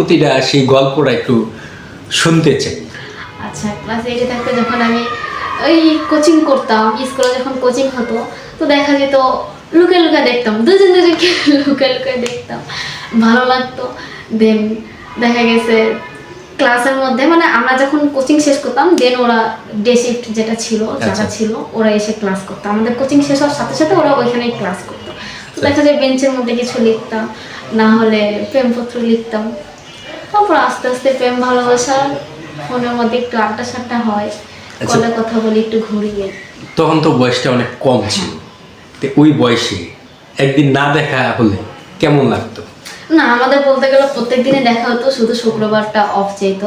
অনুভূতিটা সেই গল্পটা একটু শুনতে চাই। আচ্ছা, ক্লাস 8-এ থাকতে যখন আমি ওই কোচিং করতাম, স্কুলে যখন কোচিং হতো, তো দেখা যেত লুকে লুকে দেখতাম, দুজনকে লুকে লুকে দেখতাম, ভালো লাগতো। দেন দেখা গেছে ক্লাসের মধ্যে মানে আমরা যখন কোচিং শেষ করতাম, দেন ওরা ডে শিফট যেটা ছিল, যারা ছিল ওরা এসে ক্লাস করতো। আমাদের কোচিং শেষ হওয়ার সাথে সাথে ওরা ওইখানেই ক্লাস করতো। তো দেখা যায় বেঞ্চের মধ্যে কিছু লিখতাম, না হলে প্রেমপত্র লিখতাম। তারপর আস্তে আস্তে প্রেম ভালোবাসা, ফোনের মধ্যে একটু আড্ডা সাড্ডা হয়, কলে কথা বলি, একটু ঘুরিয়ে। তখন তো বয়সটা অনেক কম ছিল, তো ওই বয়সে একদিন না দেখা হলে কেমন লাগতো? না, আমাদের বলতে গেলে প্রত্যেক দিনে দেখা হতো, শুধু শুক্রবারটা অফ যেত।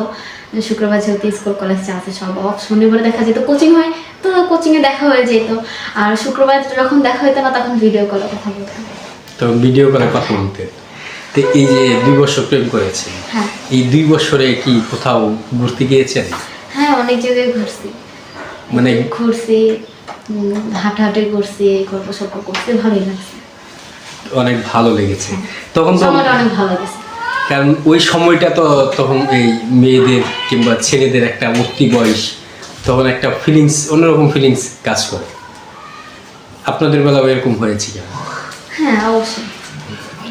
শুক্রবার যেহেতু স্কুল কলেজ আছে সব অফ, শনিবারে দেখা যেত কোচিং হয়, তো কোচিংয়ে দেখা হয়ে যেত। আর শুক্রবার যখন দেখা হতো না, তখন ভিডিও কলে কথা বলতাম। তো ভিডিও করে কথা বলতে। তো এই যে 2 বছর প্রেম করেছেন, হ্যাঁ এই 2 বছরে কি কোথাও ঘুরতে গিয়েছেন? হ্যাঁ, অনেক জায়গায় ঘুরছি, মানে ঘুরছি, হাঁটাহাঁটি করছি, গল্প সল্প করছি, ভালোই লাগছে। অনেক ভালো লেগেছে তখন তো, সময়টা অনেক ভালো লেগেছে। কারণ ওই সময়টা তো তখন এই মেয়েদের কিংবা ছেলেদের একটা উঠতি বয়স, তখন একটা ফিলিংস, অন্যরকম ফিলিংস কাজ করে। আপনাদের বেলাও এরকম হয়েছে কেন? হ্যাঁ অবশ্যই।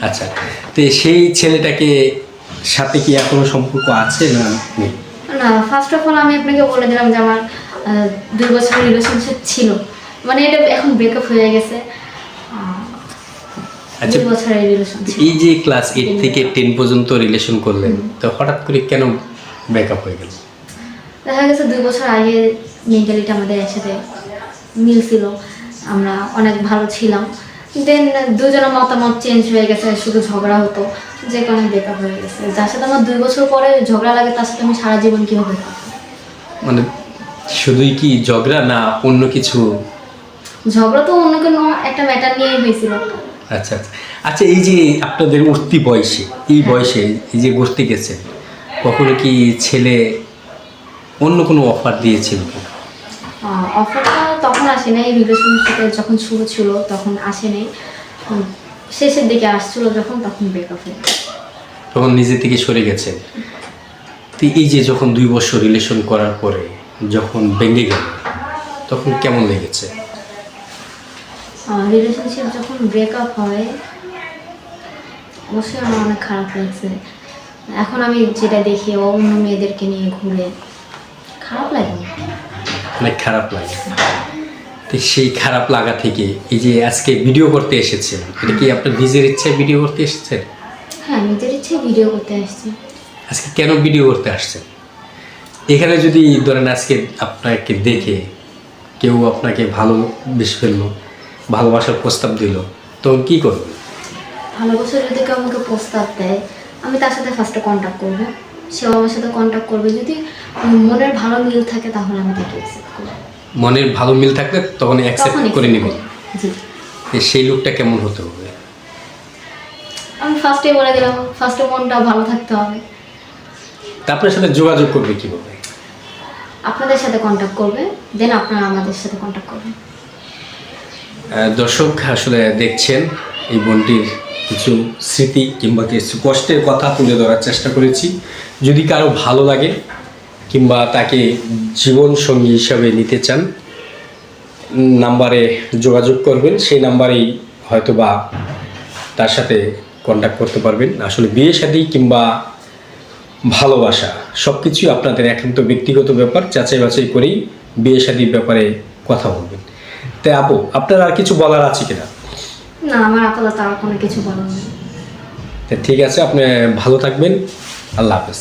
আচ্ছা, তো সেই ছেলেটাকে সাথে কি এখনো সম্পর্ক আছে না নেই? না, ফার্স্ট অফ অল আমি আপনাকে বলে দিলাম যে আমার 2 বছরের রিলেশনশিপ ছিল, মানে এটা এখন ব্রেকআপ হয়ে গেছে। আচ্ছা, 2 বছরের রিলেশনশিপ। এই যে ক্লাস 8 থেকে 10 পর্যন্ত রিলেশন করলেন, তো হঠাৎ করে কেন ব্রেকআপ হয়ে গেল? দেখা গেছে 2 বছর আগে মেন্টালিটি আমাদের একসাথে মিল ছিল, আমরা অনেক ভালো ছিলাম। দেন দুজনের মতামত চেঞ্জ হয়ে গেছে, শুধু ঝগড়া হতো, যে কারণে ব্রেকআপ হয়ে গেছে। যার সাথে আমার 2 বছর পরে ঝগড়া লাগে, তার সাথে আমি সারা জীবন কীভাবে থাকবো? মানে শুধুই কি ঝগড়া না অন্য কিছু? ঝগড়া তো অন্য কোনো একটা ম্যাটার নিয়েই হয়েছিল। আচ্ছা আচ্ছা আচ্ছা, এই যে আপনাদের উঠতি বয়সে, এই বয়সে এই যে ঘুরতে গেছেন, কখনো কি ছেলে অন্য কোনো অফার দিয়েছিল? অফারটা তখন আসে নাই, রিলেশনশিপে যখন শুরু ছিল তখন আসে নাই, শেষের দিকে আসছিল যখন, তখন ব্রেকআপ হয়ে গেছে। তখন নিজে থেকে সরে গেছেন। তো এই যে যখন 2 বছর রিলেশন করার পরে যখন ভেঙে গেল, তখন কেমন লেগেছে? রিলেশনশিপ যখন ব্রেকআপ হয়, অবশ্যই আমার অনেক খারাপ লাগছে। এখন আমি যেটা দেখি, ও অন্য মেয়েদেরকে নিয়ে ঘুরে, খারাপ লাগে। অনেক খারাপ লাগে। তো সেই খারাপ লাগা থেকে এই যে আজকে ভিডিও করতে এসেছেন, এটা কি আপনার নিজের ইচ্ছায় ভিডিও করতে এসেছেন? হ্যাঁ, নিজের ইচ্ছে ভিডিও করতে আসছি। আজকে কেন ভিডিও করতে আসছেন? এখানে যদি ধরেন আজকে আপনাকে দেখে কেউ আপনাকে ভালোবেসে ফেললো, ভালোবাসার প্রস্তাব দিল, তখন কী করবেন? ভালোবাসা যদি কেউ আমাকে প্রস্তাব দেয়, আমি তার সাথে ফার্স্টে কন্ট্যাক্ট করবো, সেও আমার সাথে কন্ট্যাক্ট করবে। যদি মনের ভালো মিল থাকে তাহলে আমি তাকে অ্যাকসেপ্ট করবো। মনের ভালো মিল থাকলে তখন অ্যাকসেপ্ট করে নেবেন। জি। সেই লোকটা কেমন হতে হবে? আমি ফার্স্টে বলে দিলাম, ফার্স্টে মনটা ভালো থাকতে হবে। তা আপনার সাথে যোগাযোগ করবে কীভাবে? আপনাদের সাথে কন্ট্যাক্ট করবে, দেন আপনারা আমাদের সাথে কন্ট্যাক্ট করবেন। দর্শক আসলে দেখছেন এই বোনটির কিছু স্মৃতি কিংবা কিছু কষ্টের কথা তুলে ধরার চেষ্টা করেছি। যদি কারো ভালো লাগে কিংবা তাকে জীবন সঙ্গী হিসাবে নিতে চান, নাম্বারে যোগাযোগ করবেন, সেই নাম্বারেই হয়তো বা তার সাথে কন্ট্যাক্ট করতে পারবেন। আসলে বিয়ে শাদী কিংবা ভালোবাসা সব কিছুই আপনাদের একান্ত ব্যক্তিগত ব্যাপার, যাচাই বাছাই করেই বিয়ে শাদীর ব্যাপারে কথা বলবেন। তাই আপু, আপনার আর কিছু বলার আছে কিনা? না, আমার আপাতত আর কোনো কিছু বলার নেই। ঠিক আছে, আপনি ভালো থাকবেন। আল্লাহ হাফেজ।